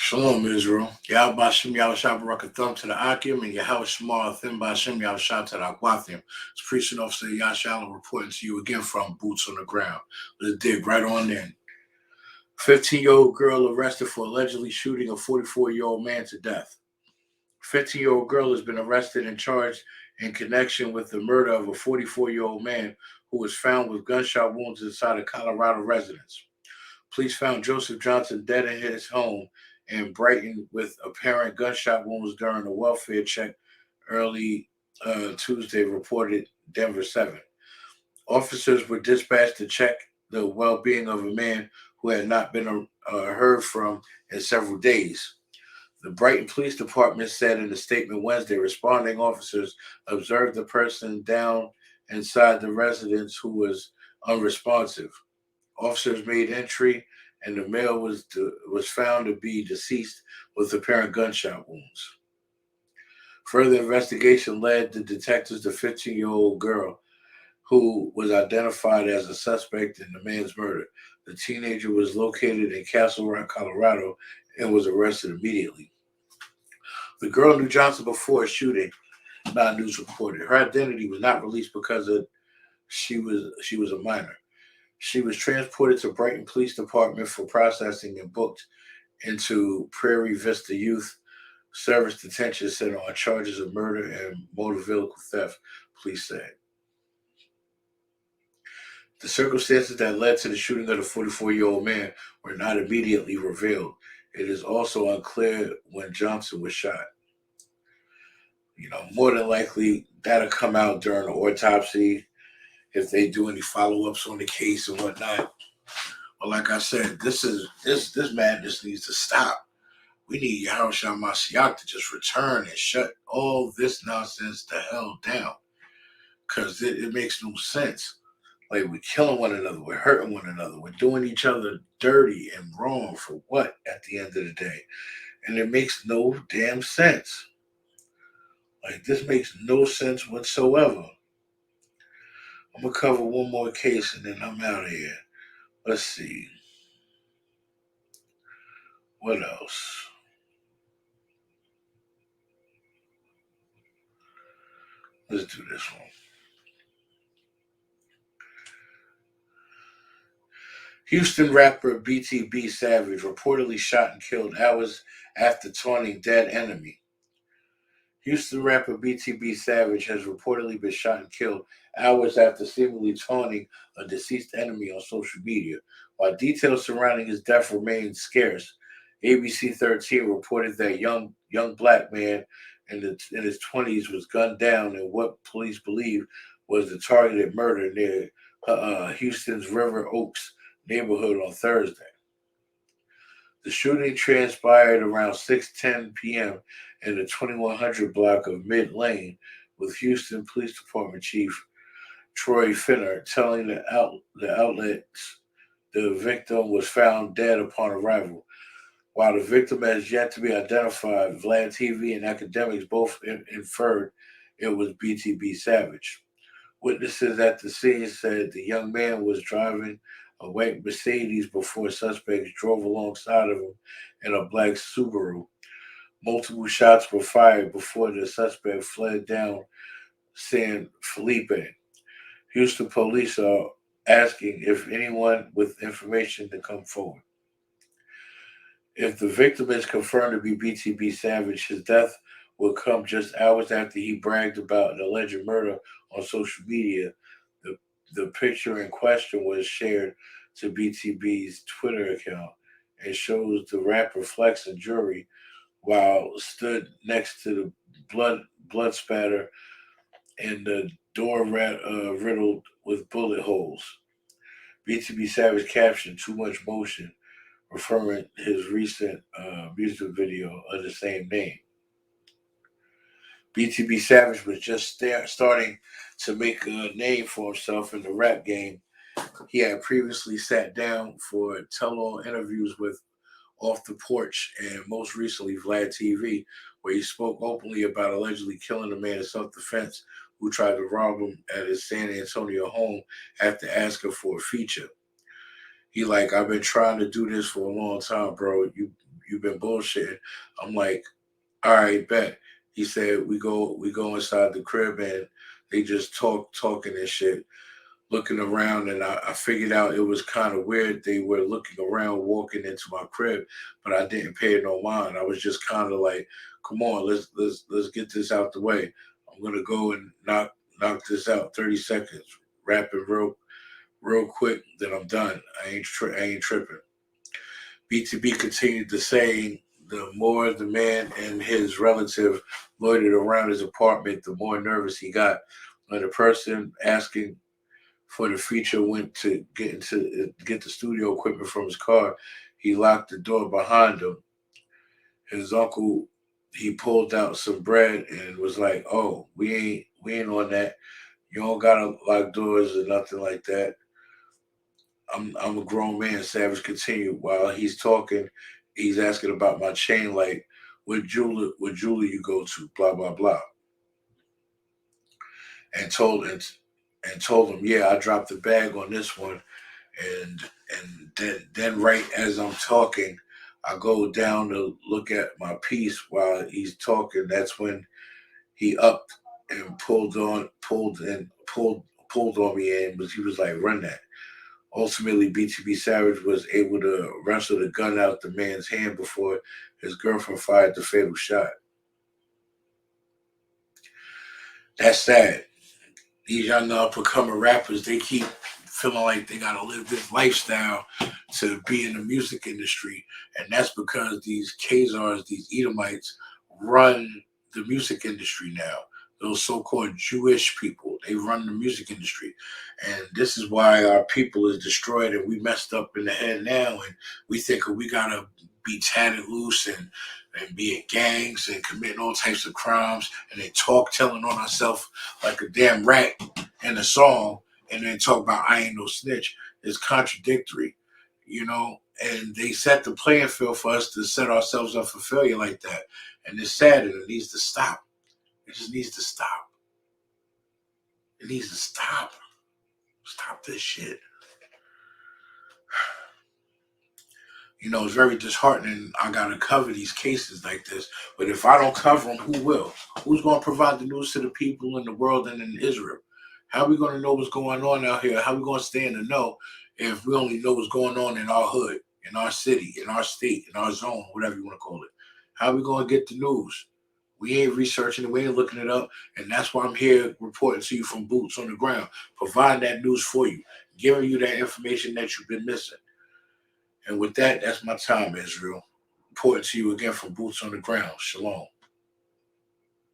Shalom, Israel. Yahweh Bashem Yahushua Barakatham to the Akim and Yahweh Shemar Thim Bashem Yahushua to the Aquathim. It's preaching officer Yahshua reporting to you again from Boots on the Ground. Let's dig right on in. 15-year-old girl arrested for allegedly shooting a 44-year-old man to death. 15-year-old girl has been arrested and charged in connection with the murder of a 44-year-old man who was found with gunshot wounds inside a Colorado residence. Police found Joseph Johnson dead in his home in Brighton with apparent gunshot wounds during a welfare check early Tuesday, reported Denver 7. Officers were dispatched to check the well-being of a man who had not been heard from in several days. The Brighton Police Department said in a statement Wednesday, responding officers observed the person down inside the residence who was unresponsive. Officers made entry, and the male was found to be deceased with apparent gunshot wounds. Further investigation led the detectives to 15-year-old girl, who was identified as a suspect in the man's murder. The teenager was located in Castle Rock, Colorado, and was arrested immediately. The girl knew Johnson before shooting, non-news reported. Her identity was not released because she was a minor. She was transported to Brighton Police Department for processing and booked into Prairie Vista Youth Service Detention Center on charges of murder and motor vehicle theft, police said. The circumstances that led to the shooting of the 44-year-old man were not immediately revealed. It is also unclear when Johnson was shot. More than likely that'll come out during the autopsy if they do any follow-ups on the case and whatnot. But like I said, this madness needs to stop. We need Yahushua Mashiach to just return and shut all this nonsense the hell down. Because it makes no sense. Like, we're killing one another, we're hurting one another, we're doing each other dirty and wrong for what at the end of the day? And it makes no damn sense. Like, this makes no sense whatsoever. I'm going to cover one more case and then I'm out of here. Let's see. What else? Let's do this one. Houston rapper BTB Savage reportedly shot and killed hours after taunting dead enemy. Houston rapper BTB Savage has reportedly been shot and killed hours after seemingly taunting a deceased enemy on social media. While details surrounding his death remain scarce, ABC 13 reported that young black man in his 20s was gunned down in what police believe was the targeted murder near Houston's River Oaks neighborhood on Thursday. The shooting transpired around 6:10 p.m. in the 2100 block of Mid Lane, with Houston Police Department Chief Troy Finner telling the outlets the victim was found dead upon arrival. While the victim has yet to be identified, Vlad TV and academics both inferred it was BTB Savage. Witnesses at the scene said the young man was driving a white Mercedes before suspects drove alongside of him in a black Subaru. Multiple shots were fired before the suspect fled down San Felipe. Houston police are asking if anyone with information to come forward. If the victim is confirmed to be BTB Savage, his death will come just hours after he bragged about an alleged murder on social media. The picture in question was shared to BTB's Twitter account and shows the rapper flexing jewelry while stood next to the blood spatter and the door riddled with bullet holes. BTB Savage captioned "Too much motion," referring to his recent music video of the same name. BTB Savage was just starting to make a name for himself in the rap game. He had previously sat down for tell-all interviews with Off the Porch and most recently Vlad TV, where he spoke openly about allegedly killing a man in self-defense who tried to rob him at his San Antonio home after asking for a feature. He like, "I've been trying to do this for a long time, bro. You you've been bullshitting. I'm like, all right, bet. He said we go inside the crib and they just talking and shit, looking around, and I figured out it was kind of weird. They were looking around, walking into my crib, but I didn't pay it no mind. I was just kind of like, come on, let's get this out the way. I'm gonna go and knock this out. 30 seconds, rapping real quick, then I'm done. I ain't tripping. BTB continued to say the more the man and his relative loitered around his apartment, the more nervous he got. When the person asking for the feature went to get the studio equipment from his car, he locked the door behind him. His uncle he pulled out some bread and was like, "Oh, we ain't on that. You don't gotta lock doors or nothing like that." I'm a grown man. Savage continued while he's talking. He's asking about my chain, like what jeweler you go to, blah blah blah, and told him, yeah, I dropped the bag on this one, and then right as I'm talking, I go down to look at my piece while he's talking. That's when he upped and pulled on me, and he was like, run that. Ultimately, BTB Savage was able to wrestle the gun out the man's hand before his girlfriend fired the fatal shot. That's sad. These young up and coming rappers, they keep feeling like they gotta live this lifestyle to be in the music industry. And that's because these Khazars, these Edomites, run the music industry now. Those so-called Jewish people, they run the music industry. And this is why our people is destroyed and we messed up in the head now, and we think we gotta be tatted loose and be in gangs and committing all types of crimes and then talk telling on ourselves like a damn rat in a song, and then talk about I ain't no snitch. It's contradictory, you know. And they set the playing field for us to set ourselves up for failure like that. And it's sad, and it needs to stop. It just needs to stop. It needs to stop. Stop this shit. You know, it's very disheartening. I gotta cover these cases like this, but if I don't cover them, who will? Who's gonna provide the news to the people in the world and in Israel? How are we gonna know what's going on out here? How are we gonna stay in the know if we only know what's going on in our hood, in our city, in our state, in our zone, whatever you want to call it? How are we gonna get the news? We ain't researching it, we ain't looking it up, and that's why I'm here reporting to you from boots on the ground, providing that news for you, giving you that information that you've been missing. And with that, that's my time, Israel. Reporting to you again from Boots on the Ground. Shalom.